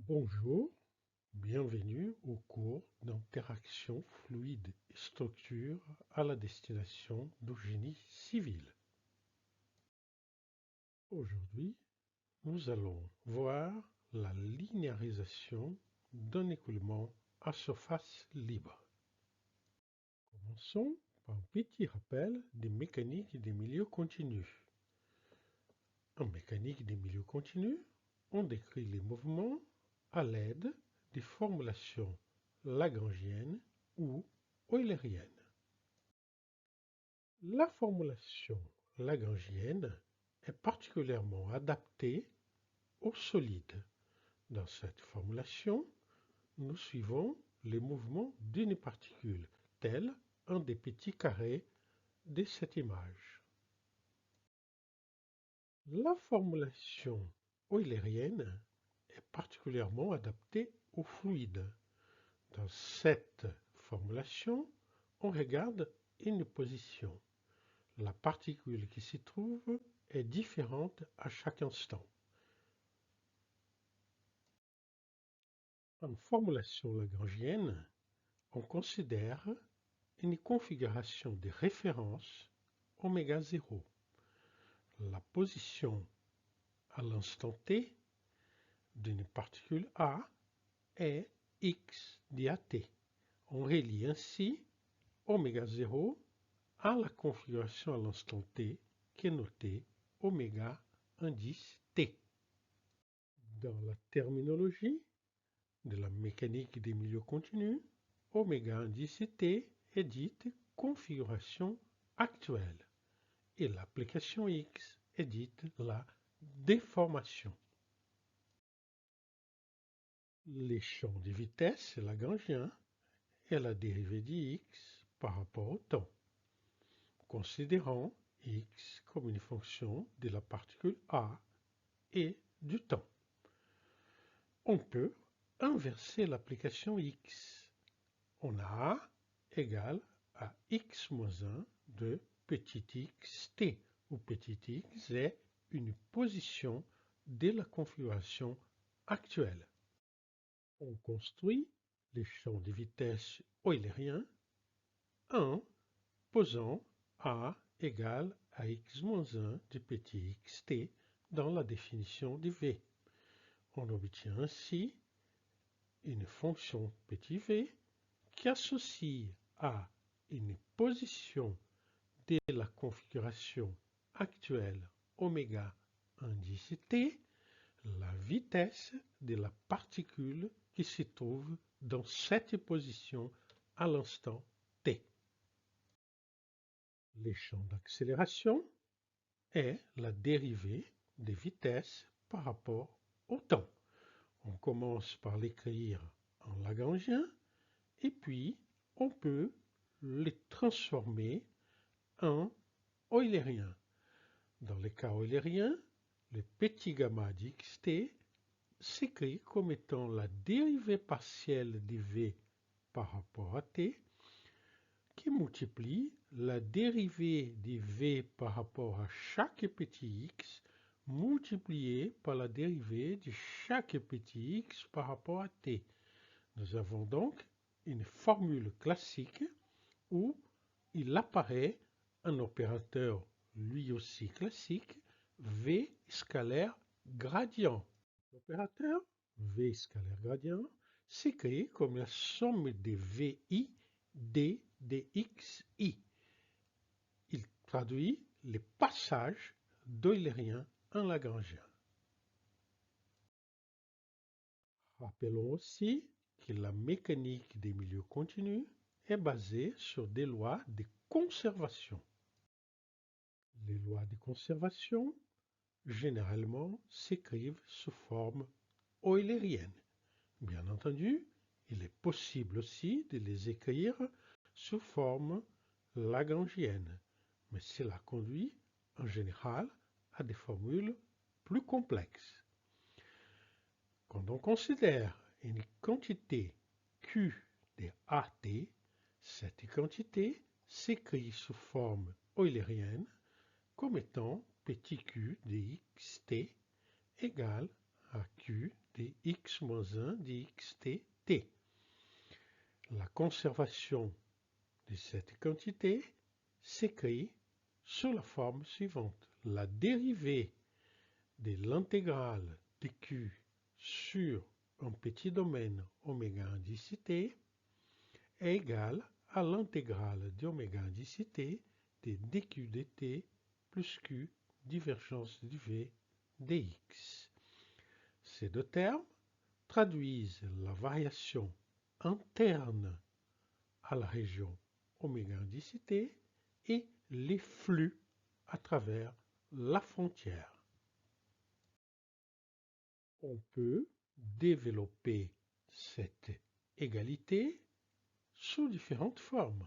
Bonjour, bienvenue au cours d'interaction fluide et structure à la destination du génie civil. Aujourd'hui, nous allons voir la linéarisation d'un écoulement à surface libre. Commençons par un petit rappel des mécaniques des milieux continus. En mécanique des milieux continus, on décrit les mouvements à l'aide des formulations lagrangiennes ou eulériennes. La formulation lagrangienne est particulièrement adaptée aux solides. Dans cette formulation, nous suivons les mouvements d'une particule, tel un des petits carrés de cette image. La formulation eulérienne est particulièrement adaptée aux fluides. Dans cette formulation, on regarde une position. La particule qui s'y trouve est différente à chaque instant. En formulation lagrangienne, on considère une configuration de référence oméga 0. La position à l'instant t d'une particule A est x dAt. On relie ainsi oméga 0 à la configuration à l'instant t qui est notée oméga indice t. Dans la terminologie de la mécanique des milieux continus, oméga indice t est dite configuration actuelle et l'application x est dite la déformation. Les champs de vitesse lagrangiens est la dérivée dx par rapport au temps, considérant x comme une fonction de la particule A et du temps. On peut inverser l'application x. On a A égale à x moins 1 de petit x t, où petit x est une position de la configuration actuelle. On construit les champs de vitesse eulériens 1 posant A égale à x moins 1 de petit xt dans la définition de V. On obtient ainsi une fonction petit v qui associe à une position de la configuration actuelle oméga indice t la vitesse de la particule qui se trouve dans cette position à l'instant t. Les champs d'accélération est la dérivée des vitesses par rapport au temps. On commence par l'écrire en lagrangien et puis on peut les transformer en eulérien. Dans le cas eulérien, le petit gamma d'xt s'écrit comme étant la dérivée partielle de v par rapport à t qui multiplie la dérivée de v par rapport à chaque petit x multiplié par la dérivée de chaque petit x par rapport à t. Nous avons donc une formule classique où il apparaît un opérateur lui aussi classique, v scalaire gradient. L'opérateur v scalaire gradient s'écrit comme la somme des vi d dxi. Il traduit les passages d'eulérien en lagrangien. Rappelons aussi que la mécanique des milieux continus est basée sur des lois de conservation. Les lois de conservation, généralement, s'écrivent sous forme eulérienne. Bien entendu, il est possible aussi de les écrire sous forme lagrangienne, mais cela conduit en général à des formules plus complexes. Quand on considère une quantité Q de AT, cette quantité s'écrit sous forme eulérienne comme étant petit q de xt égale à q dx moins 1 dxt t. La conservation de cette quantité s'écrit sous la forme suivante. La dérivée de l'intégrale de q sur un petit domaine oméga indicité est égale à l'intégrale d'oméga indicité de dq dt plus q divergence du v dx. Ces deux termes traduisent la variation interne à la région oméga indicité et les flux à travers la frontière. On peut développer cette égalité sous différentes formes.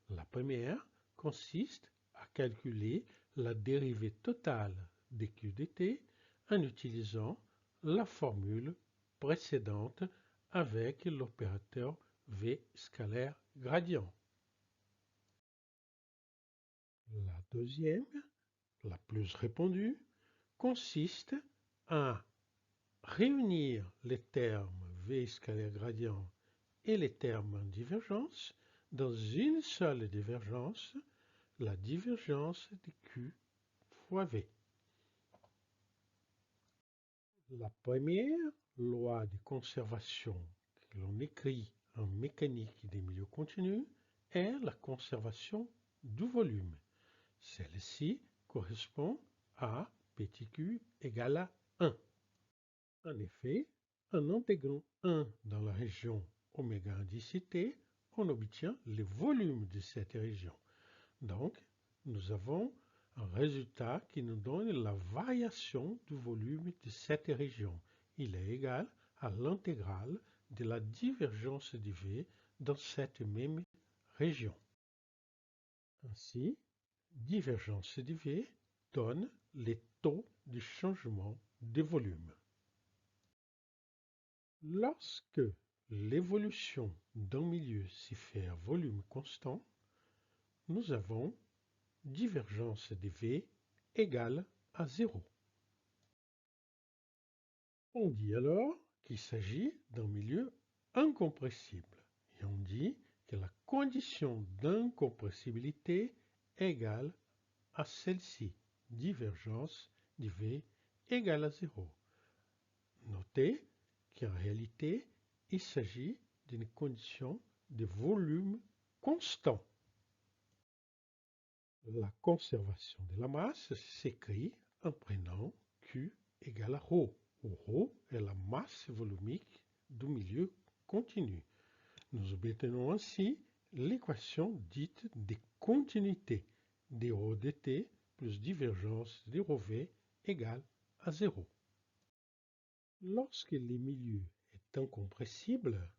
La première consiste à calculer la dérivée totale de q dt en utilisant la formule précédente avec l'opérateur v scalaire gradient. La deuxième, la plus répandue, consiste à réunir les termes v scalaire gradient et les termes en divergence dans une seule divergence, la divergence de q fois v. La première loi de conservation que l'on écrit en mécanique des milieux continus est la conservation du volume. Celle-ci correspond à petit q égale à 1. En effet, en intégrant 1 dans la région oméga indicité, on obtient le volume de cette région. Donc, nous avons un résultat qui nous donne la variation du volume de cette région. Il est égal à l'intégrale de la divergence du V dans cette même région. Ainsi, divergence du V donne les taux de changement de volume. Lorsque l'évolution d'un milieu s'y fait à volume constant, nous avons divergence de V égale à 0. On dit alors qu'il s'agit d'un milieu incompressible et on dit que la condition d'incompressibilité est égale à celle-ci, divergence de V égale à 0. Notez qu'en réalité, il s'agit d'une condition de volume constant. La conservation de la masse s'écrit en prenant Q égale à ρ, où ρ est la masse volumique du milieu continu. Nous obtenons ainsi l'équation dite des continuités, dρ dt plus divergence de ρv égale à 0. Lorsque le milieu est incompressible,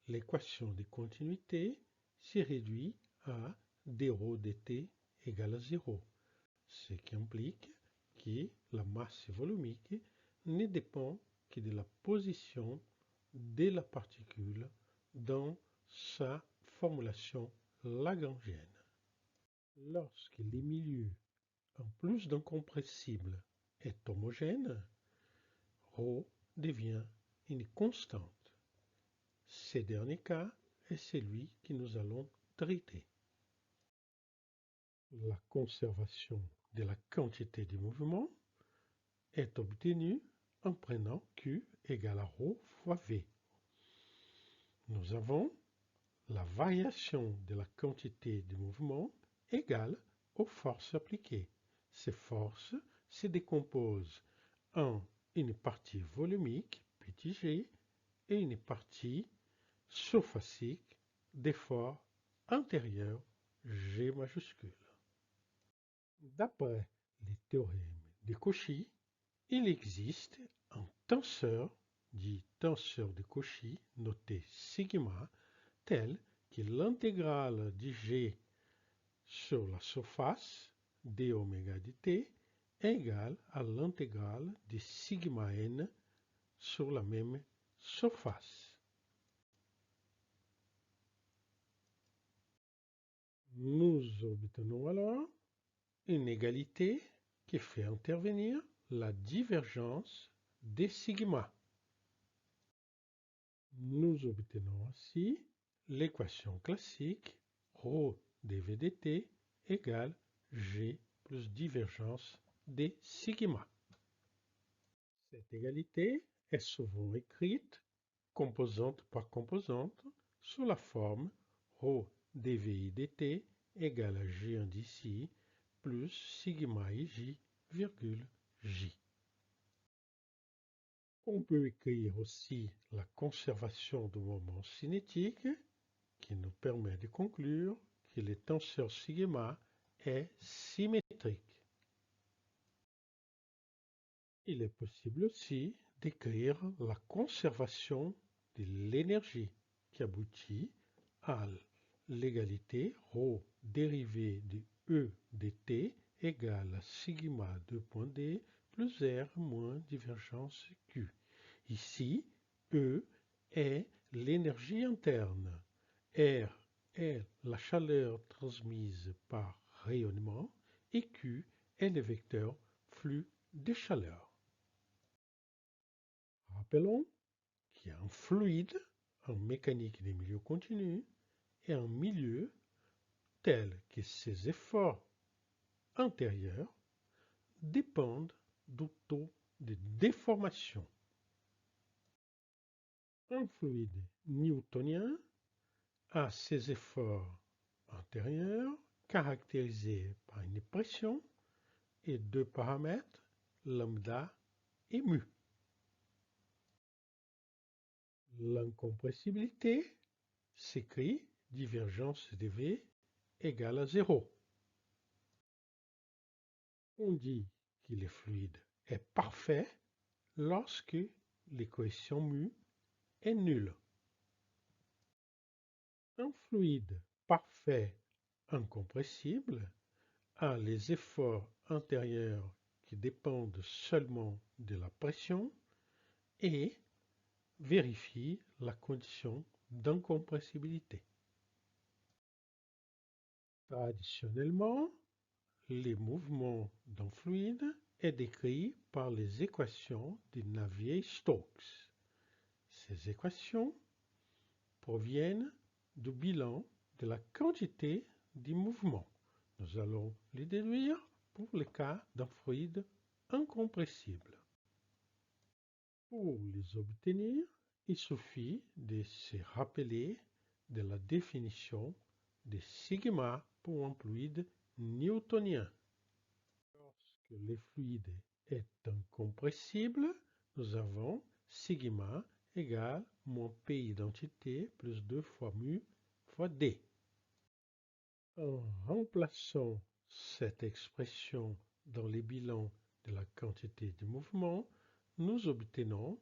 l'équation de continuité se réduit à dρ dt égale à 0, ce qui implique que la masse volumique ne dépend que de la position de la particule dans sa formulation lagrangienne. Lorsque le milieu, en plus d'incompressible, est homogène, ρ devient une constante. Ce dernier cas est celui que nous allons traiter. La conservation de la quantité du mouvement est obtenue en prenant Q égale à ρ fois V. Nous avons la variation de la quantité du mouvement égale aux forces appliquées. Ces forces se décomposent en une partie volumique, petit g, et une partie surfacique d'effort intérieur, G majuscule. D'après les théorèmes de Cauchy, il existe un tenseur, dit tenseur de Cauchy, noté sigma, tel que l'intégrale de G sur la surface d oméga dt est égale à l'intégrale de sigma n sur la même surface. Nous obtenons alors une égalité qui fait intervenir la divergence des sigma. Nous obtenons ainsi l'équation classique ρ dV/dt égale G plus divergence des sigma. Cette égalité est souvent écrite composante par composante sous la forme ρ dVi/dt égale à G d'ici plus sigma ij virgule J. On peut écrire aussi la conservation du moment cinétique qui nous permet de conclure que le tenseur sigma est symétrique. Il est possible aussi d'écrire la conservation de l'énergie qui aboutit à l'égalité ρ dérivée de E dt égale à sigma 2.d plus R moins divergence Q. Ici, E est l'énergie interne, R est la chaleur transmise par rayonnement et Q est le vecteur flux de chaleur. Rappelons qu'il y a un fluide en mécanique des milieux continus et un milieu tel que ses efforts intérieurs dépendent du taux de déformation. Un fluide newtonien a ses efforts intérieurs caractérisés par une pression et deux paramètres, lambda et mu. L'incompressibilité s'écrit divergence de V égale à 0. On dit que le fluide est parfait lorsque l'équation mu est nulle. Un fluide parfait incompressible a les efforts intérieurs qui dépendent seulement de la pression et vérifie la condition d'incompressibilité. Traditionnellement, les mouvements d'un fluide est décrit par les équations de Navier-Stokes. Ces équations proviennent du bilan de la quantité du mouvement. Nous allons les déduire pour le cas d'un fluide incompressible. Pour les obtenir, il suffit de se rappeler de la définition de sigma pour un fluide newtonien. Lorsque le fluide est incompressible, nous avons sigma égale moins P identité plus 2 fois mu fois D. En remplaçant cette expression dans les bilans de la quantité de mouvement, nous obtenons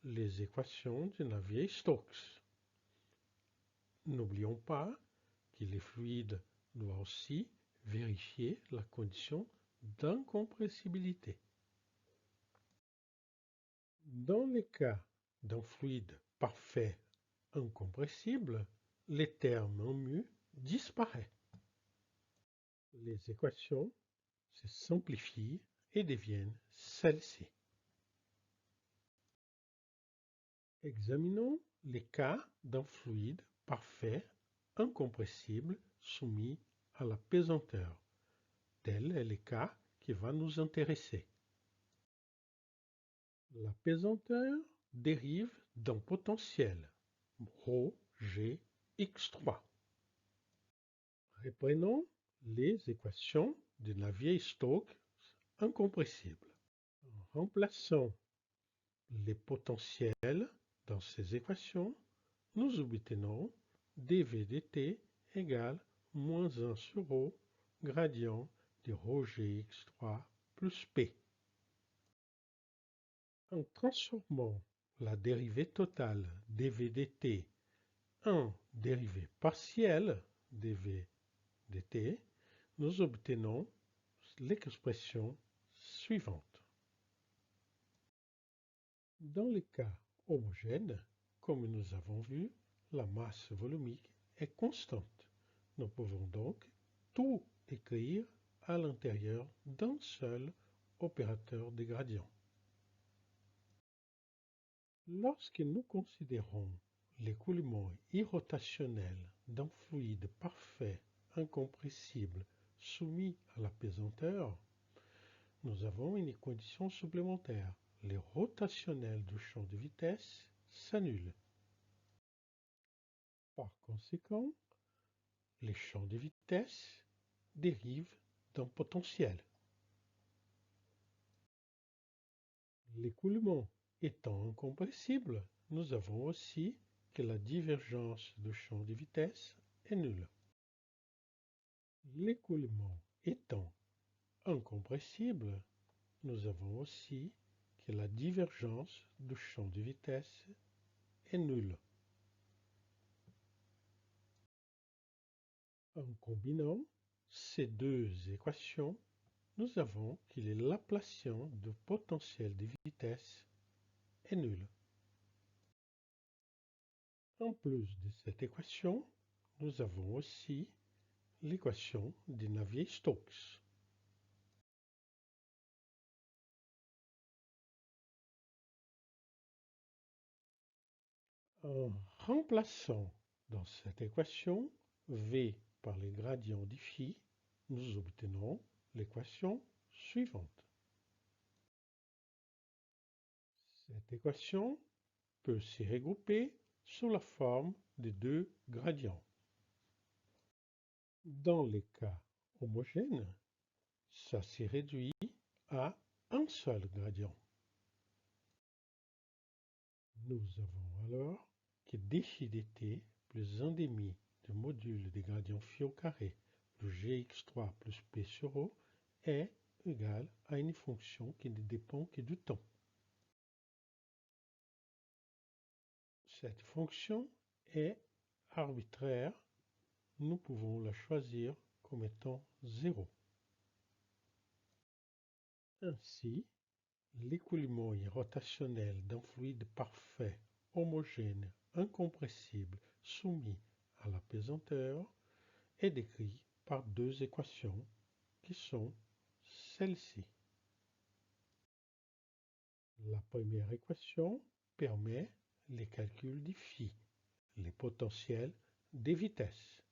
les équations de Navier-Stokes. N'oublions pas que les fluides doivent aussi vérifier la condition d'incompressibilité. Dans le cas d'un fluide parfait incompressible, les termes en mu disparaissent. Les équations se simplifient et deviennent celles-ci. Examinons les cas d'un fluide parfait incompressible soumis à la pesanteur. Tel est le cas qui va nous intéresser. La pesanteur dérive d'un potentiel, ρ, G, x3. Reprenons les équations de Navier-Stokes incompressibles. En remplaçant les potentiels dans ces équations, nous obtenons dV/dt égale moins 1 sur ρ gradient de ρgx3 plus P. En transformant la dérivée totale dV/dt en dérivée partielle dV/dt, nous obtenons l'expression suivante. Dans le cas homogène, comme nous avons vu, la masse volumique est constante. Nous pouvons donc tout écrire à l'intérieur d'un seul opérateur de gradient. Lorsque nous considérons l'écoulement irrotationnel d'un fluide parfait, incompressible, soumis à la pesanteur, nous avons une condition supplémentaire. Les rotationnels du champ de vitesse s'annulent. Par conséquent, les champs de vitesse dérivent d'un potentiel. L'écoulement étant incompressible, nous avons aussi que la divergence de champ de vitesse est nulle. L'écoulement étant incompressible, nous avons aussi que la divergence de champ de vitesse est nulle. En combinant ces deux équations, nous avons que le Laplacien du potentiel de vitesse est nul. En plus de cette équation, nous avons aussi l'équation de Navier-Stokes. En remplaçant dans cette équation V par les gradients de phi, nous obtenons l'équation suivante. Cette équation peut se regrouper sous la forme de deux gradients. Dans les cas homogènes, ça se réduit à un seul gradient. Nous avons alors que dφ dt plus 1,5 du module des gradients phi au carré de gx3 plus p sur O est égal à une fonction qui ne dépend que du temps. Cette fonction est arbitraire, nous pouvons la choisir comme étant 0. Ainsi, l'écoulement irrotationnel d'un fluide parfait, homogène, incompressible, soumis à la pesanteur est décrit par deux équations qui sont celles-ci. La première équation permet les calculs des phi, les potentiels des vitesses.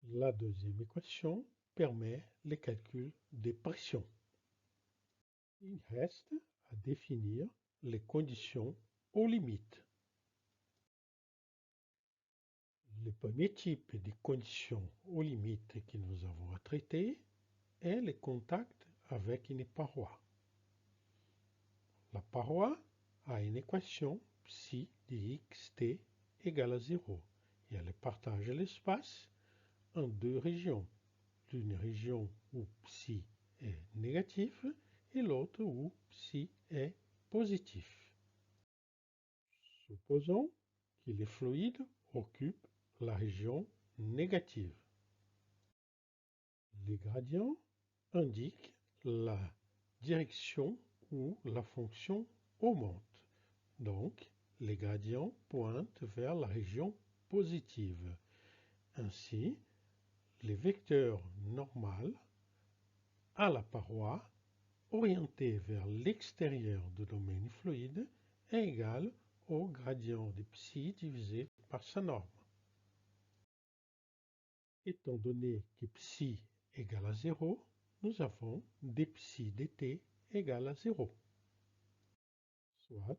La deuxième équation permet les calculs des pressions. Il reste à définir les conditions aux limites. Le premier type de conditions aux limites que nous avons à traiter est le contact avec une paroi. La paroi a une équation psi de xt égale à 0 et elle partage l'espace en deux régions. L'une région où psi est négatif et l'autre où psi est positif. Supposons que les fluides occupent la région négative. Les gradients indiquent la direction où la fonction augmente. Donc, les gradients pointent vers la région positive. Ainsi, les vecteurs normal à la paroi orienté vers l'extérieur du domaine fluide est égal au gradient de psi divisé par sa norme. Étant donné que psi égale à 0, nous avons dψ dt égale à 0. Soit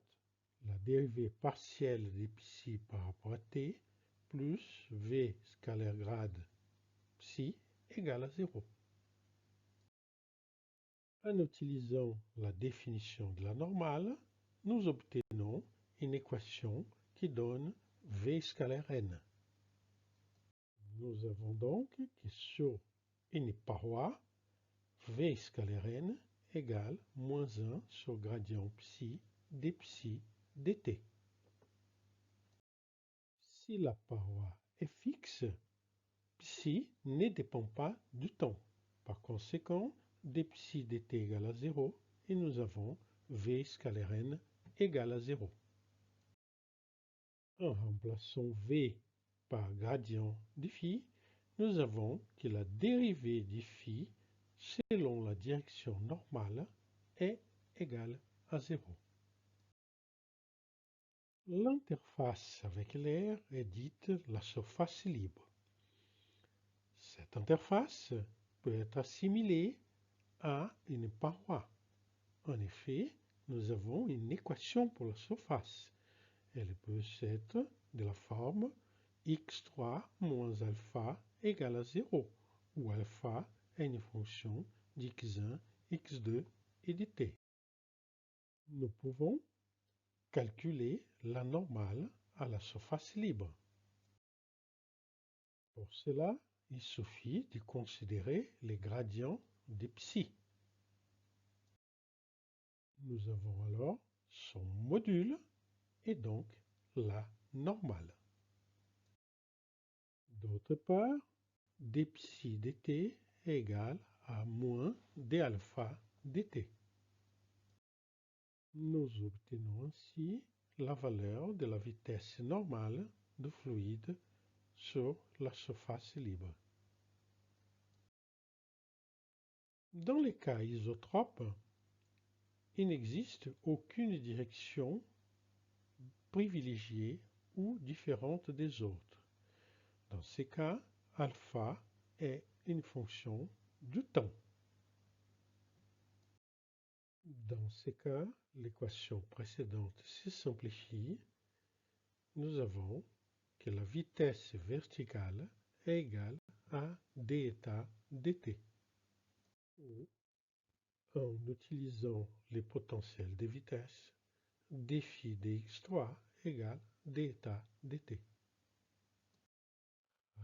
la dérivée partielle de psi par rapport à t plus v scalaire grade psi égale à 0. En utilisant la définition de la normale, nous obtenons une équation qui donne v scalaire n. Nous avons donc que sur une paroi, v scalaire n égale moins 1 sur gradient psi dψ dt. Si la paroi est fixe, psi ne dépend pas du temps. Par conséquent, dψ dt égale à 0 et nous avons v scalaire n égale à 0. En remplaçant v par gradient de phi, nous avons que la dérivée de phi selon la direction normale est égale à 0. L'interface avec l'air est dite la surface libre. Cette interface peut être assimilée à une paroi. En effet, nous avons une équation pour la surface. Elle peut être de la forme x3 moins alpha égale à 0, où alpha est une fonction d'x1, x2 et de t. Nous pouvons calculer la normale à la surface libre. Pour cela, il suffit de considérer les gradients de psi. Nous avons alors son module et donc la normale. D'autre part, d psi dt est égal à moins d alpha dt. Nous obtenons ainsi la valeur de la vitesse normale du fluide sur la surface libre. Dans les cas isotropes, il n'existe aucune direction privilégiée ou différente des autres. Dans ces cas, alpha est une fonction du temps. Dans ces cas, l'équation précédente se simplifie. Nous avons que la vitesse verticale est égale à dθ dt. En utilisant les potentiels de vitesse, d phi dx3 égale dθ dt.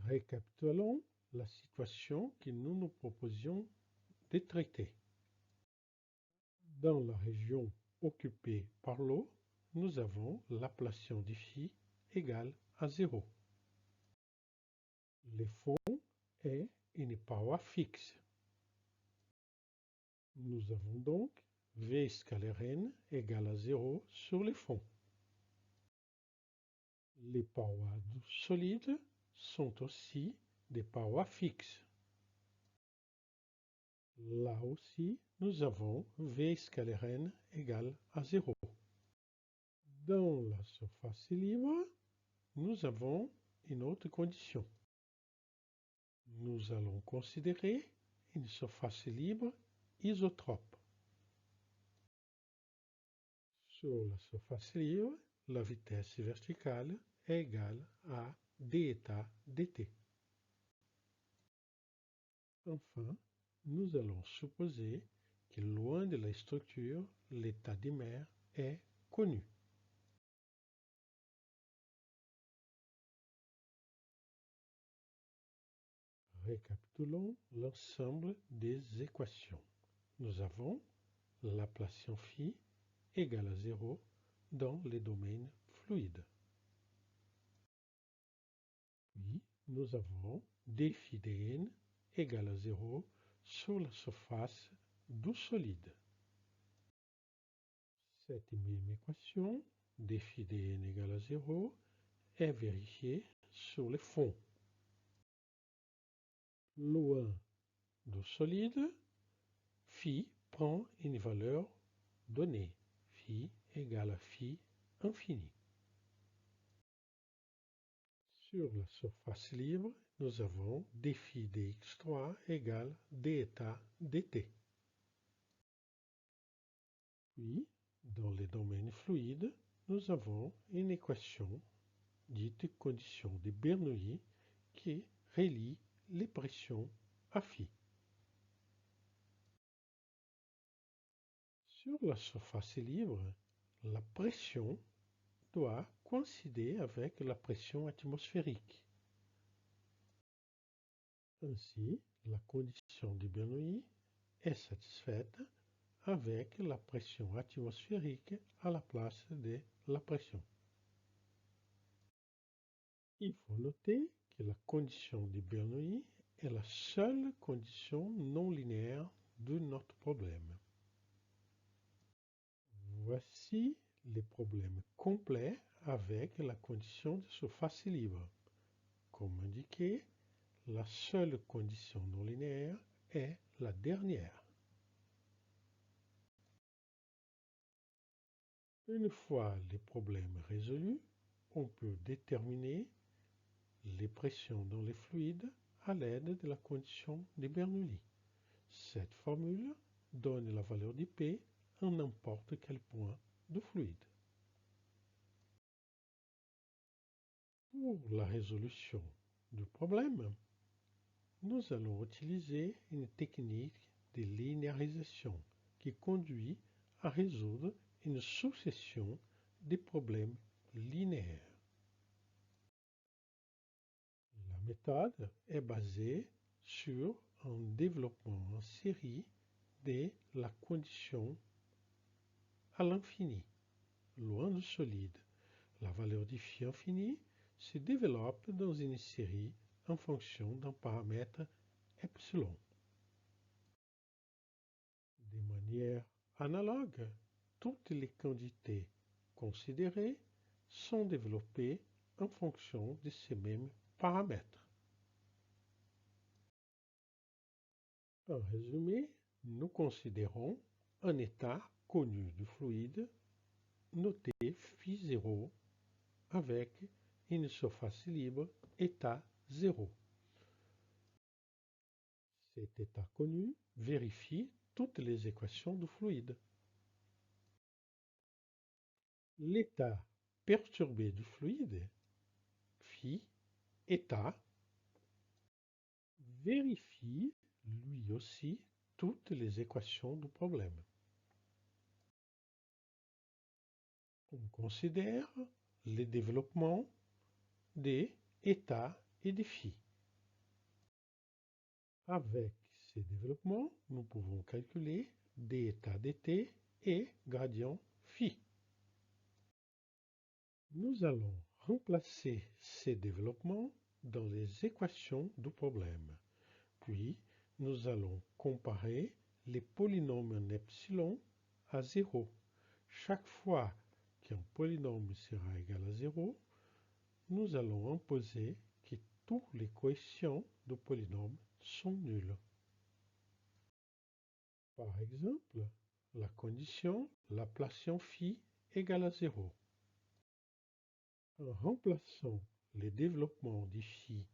Récapitulons la situation que nous nous proposions de traiter. Dans la région occupée par l'eau, nous avons l'ablation de phi égale à 0. Le fond est une paroi fixe. Nous avons donc V scalaire n égale à 0 sur le fond. Les parois solides sont aussi des parois fixes. Là aussi, nous avons V scalaire n égale à 0. Dans la surface libre, nous avons une autre condition. Nous allons considérer une surface libre isotrope. Sur la surface libre, la vitesse verticale est égale à dθ dt. Enfin, nous allons supposer que loin de la structure, l'état de mer est connu. Récapitulons l'ensemble des équations. Nous avons l'ablation phi égale à 0 dans les domaines fluides. Puis, nous avons d phi dn égale à 0 sur la surface du solide. Cette même équation, d phi dn égale à 0, est vérifiée sur le fond. Loin du solide, phi prend une valeur donnée, phi égale à phi infini. Sur la surface libre, nous avons d phi dx3 égale dθ dt. Puis, dans les domaines fluides, nous avons une équation dite condition de Bernoulli qui relie les pressions à phi. Sur la surface libre, la pression doit coïncider avec la pression atmosphérique. Ainsi, la condition de Bernoulli est satisfaite avec la pression atmosphérique à la place de la pression. Il faut noter que la condition de Bernoulli est la seule condition non linéaire de notre problème. Voici les problèmes complets avec la condition de surface libre. Comme indiqué, la seule condition non linéaire est la dernière. Une fois les problèmes résolus, on peut déterminer les pressions dans les fluides à l'aide de la condition de Bernoulli. Cette formule donne la valeur de P à n'importe quel point du fluide. Pour la résolution du problème, nous allons utiliser une technique de linéarisation qui conduit à résoudre une succession de problèmes linéaires. La méthode est basée sur un développement en série de la condition à l'infini, loin du solide. La valeur du phi infini se développe dans une série en fonction d'un paramètre epsilon. De manière analogue, toutes les quantités considérées sont développées en fonction de ces mêmes paramètres. En résumé, nous considérons un état connu du fluide noté phi0 avec une surface libre état 0. Cet état connu vérifie toutes les équations du fluide. L'état perturbé du fluide, phi état, vérifie lui aussi toutes les équations du problème. On considère les développements des états et des phi. Avec ces développements, nous pouvons calculer des états dt et gradient phi. Nous allons remplacer ces développements dans les équations du problème. Puis, nous allons comparer les polynômes en epsilon à 0. Chaque fois qu'un polynôme sera égal à 0, nous allons imposer que tous les coefficients du polynôme sont nuls. Par exemple, la condition Laplacien phi égale à 0. En remplaçant les développements du phi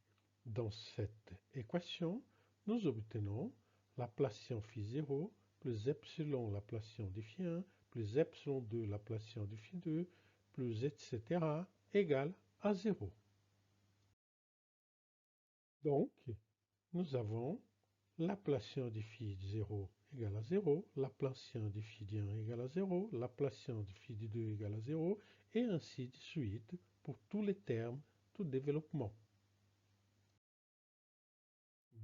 dans cette équation, nous obtenons Laplacien phi 0 plus epsilon Laplacien du phi 1 plus epsilon 2 Laplacien du phi 2 plus etc. égale à 0. Donc, nous avons Laplacien du phi 0 égale à 0, Laplacien du phi 1 égale à 0, Laplacien du phi 2 égale à 0, et ainsi de suite pour tous les termes du développement.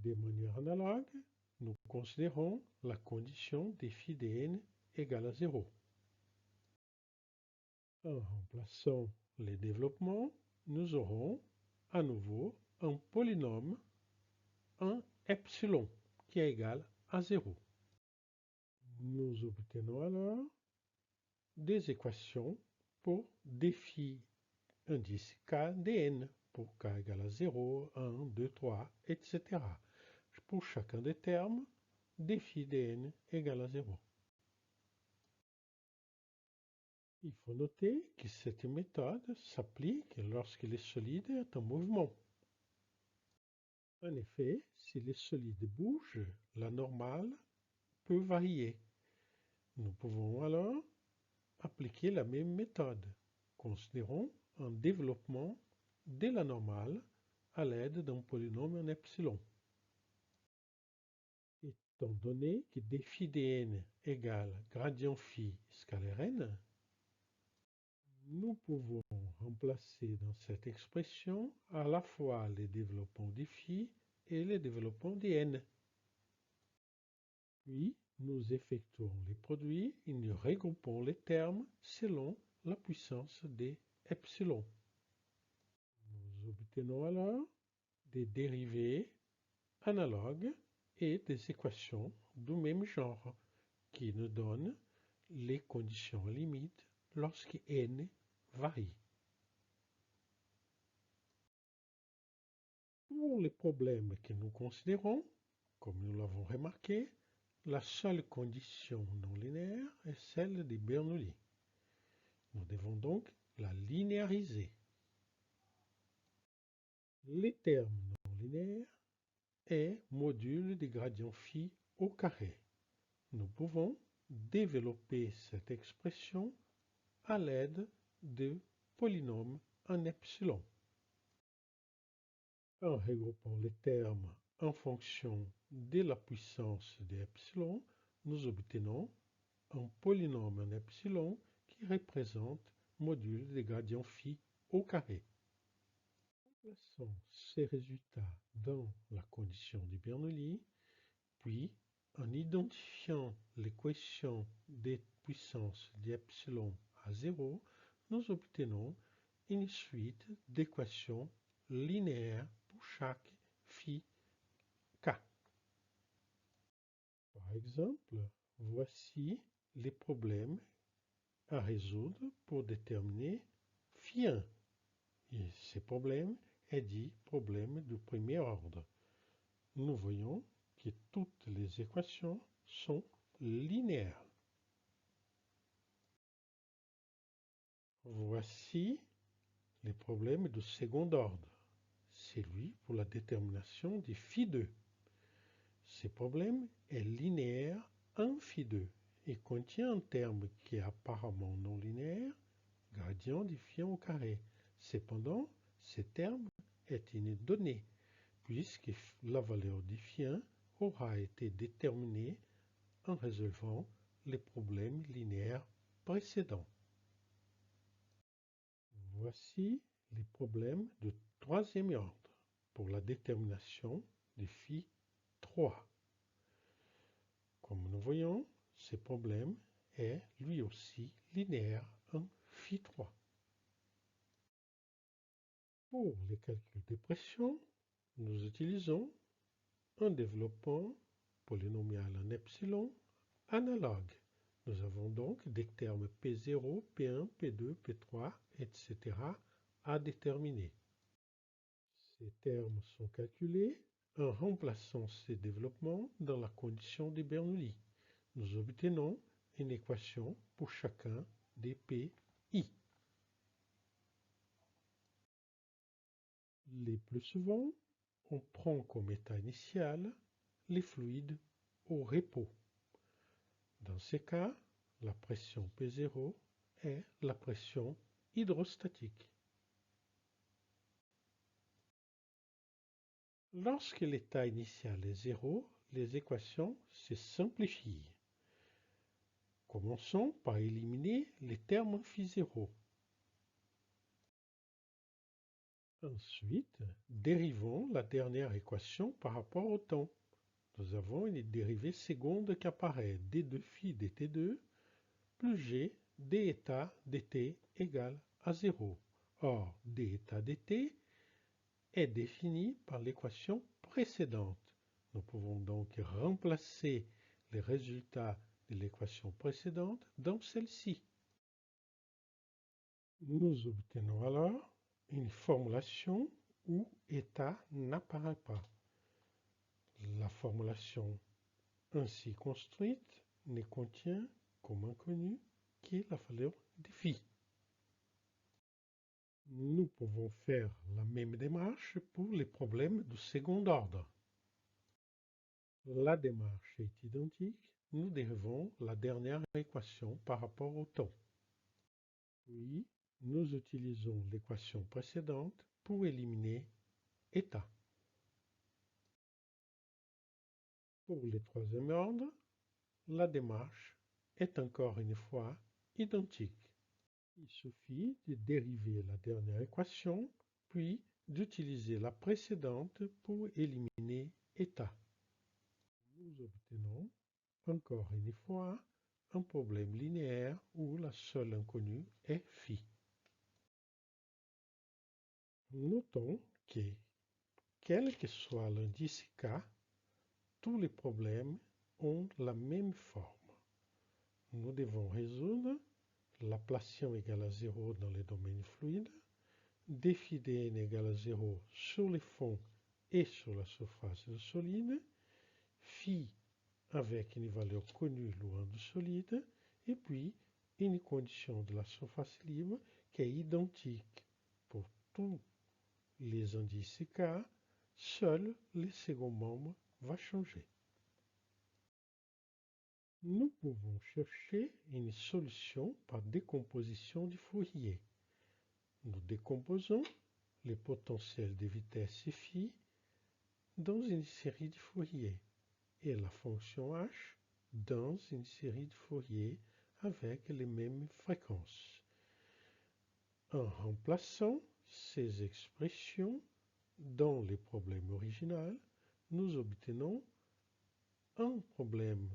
De manière analogue, nous considérons la condition des phi dn égale à 0. En remplaçant les développements, nous aurons à nouveau un polynôme, un epsilon, qui est égal à 0. Nous obtenons alors des équations pour des phi indice k dn, pour k égale à 0, 1, 2, 3, etc. Pour chacun des termes, des phi dn égale à 0. Il faut noter que cette méthode s'applique lorsque le solide est en mouvement. En effet, si le solide bouge, la normale peut varier. Nous pouvons alors appliquer la même méthode. Considérons un développement de la normale à l'aide d'un polynôme en epsilon. Étant donné que d phi dn égale gradient phi scalaire n, nous pouvons remplacer dans cette expression à la fois les développements des phi et les développements des n. Puis, nous effectuons les produits et nous regroupons les termes selon la puissance des epsilon. Nous obtenons alors des dérivées analogues et des équations du même genre qui nous donnent les conditions limites lorsque n varie. Pour les problèmes que nous considérons, comme nous l'avons remarqué, la seule condition non linéaire est celle de Bernoulli. Nous devons donc la linéariser. Les termes non linéaires est module des gradients phi au carré. Nous pouvons développer cette expression à l'aide de polynômes en epsilon. En regroupant les termes en fonction de la puissance de epsilon, nous obtenons un polynôme en epsilon qui représente module des gradients phi au carré. Remplaçons ces résultats dans la condition de Bernoulli, puis en identifiant l'équation des puissances d'epsilon à 0, nous obtenons une suite d'équations linéaires pour chaque phi k. Par exemple, voici les problèmes à résoudre pour déterminer phi 1. Et ce problème est dit problème de premier ordre. Nous voyons que toutes les équations sont linéaires. Voici les problèmes de second ordre. C'est lui pour la détermination des phi 2. Ce problème est linéaire en phi 2 et contient un terme qui est apparemment non linéaire, gradient du phi 1 au carré. Cependant, ce terme est une donnée, puisque la valeur du phi 1 aura été déterminée en résolvant les problèmes linéaires précédents. Voici les problèmes de troisième ordre pour la détermination du phi 3. Comme nous voyons, ce problème est lui aussi linéaire en phi 3. Pour les calculs de pression, nous utilisons un développement polynomial en epsilon analogue. Nous avons donc des termes P0, P1, P2, P3, etc. à déterminer. Ces termes sont calculés en remplaçant ces développements dans la condition de Bernoulli. Nous obtenons une équation pour chacun des PI. Les plus souvent, on prend comme état initial les fluides au repos. Dans ces cas, la pression P0 est la pression hydrostatique. Lorsque l'état initial est 0, les équations se simplifient. Commençons par éliminer les termes phi 0. Ensuite, dérivons la dernière équation par rapport au temps. Nous avons une dérivée seconde qui apparaît d2 phi dt2 plus g d'état dt égale à 0. Or, d'état dt est défini par l'équation précédente. Nous pouvons donc remplacer les résultats de l'équation précédente dans celle-ci. Nous obtenons alors une formulation où état n'apparaît pas. La formulation ainsi construite ne contient comme inconnu que la valeur de phi. Nous pouvons faire la même démarche pour les problèmes de second ordre. La démarche est identique, nous dérivons la dernière équation par rapport au temps. Puis, nous utilisons l'équation précédente pour éliminer état. Pour le troisième ordre, la démarche est encore une fois identique. Il suffit de dériver la dernière équation, puis d'utiliser la précédente pour éliminer état. Nous obtenons encore une fois un problème linéaire où la seule inconnue est phi. Notons que, quel que soit l'indice k, tous les problèmes ont la même forme. Nous devons résoudre l'ablation égale à 0 dans les domaines fluides, dφ dn égale à 0 sur les fonds et sur la surface du solide, phi avec une valeur connue loin du solide, et puis une condition de la surface libre qui est identique pour tous les indices K, seul le second membre va changer. Nous pouvons chercher une solution par décomposition du Fourier. Nous décomposons les potentiels de vitesse phi dans une série de Fourier et la fonction h dans une série de Fourier avec les mêmes fréquences. En remplaçant ces expressions dans les problèmes originaux, nous obtenons un problème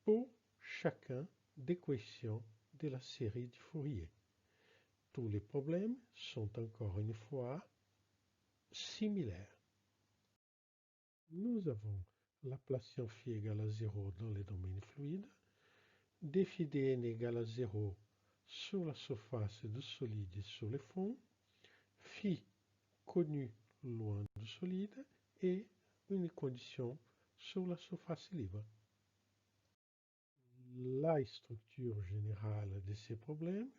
pour chacun des quotients de la série de Fourier. Tous les problèmes sont encore une fois similaires. Nous avons Laplacien phi égale à 0 dans les domaines fluides, d phi dn égale à 0 sur la surface du solide et sur le fond, phi connu loin du solide et une condition sur la surface libre. La structure générale de ces problèmes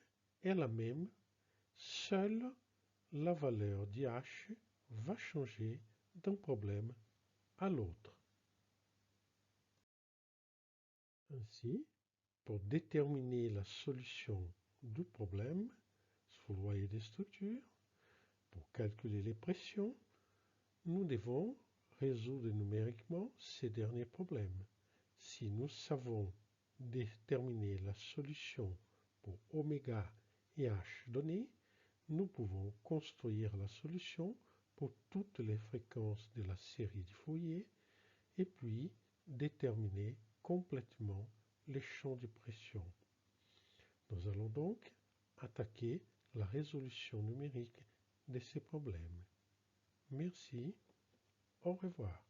est la même, seule la valeur d'IH va changer d'un problème à l'autre. Ainsi, pour déterminer la solution du problème sous loyer des structures, pour calculer les pressions, nous devons résoudre numériquement ces derniers problèmes. Si nous savons déterminer la solution pour oméga et h donnés, nous pouvons construire la solution pour toutes les fréquences de la série de Fourier et puis déterminer complètement les champs de pression. Nous allons donc attaquer la résolution numérique de ces problèmes. Merci, au revoir.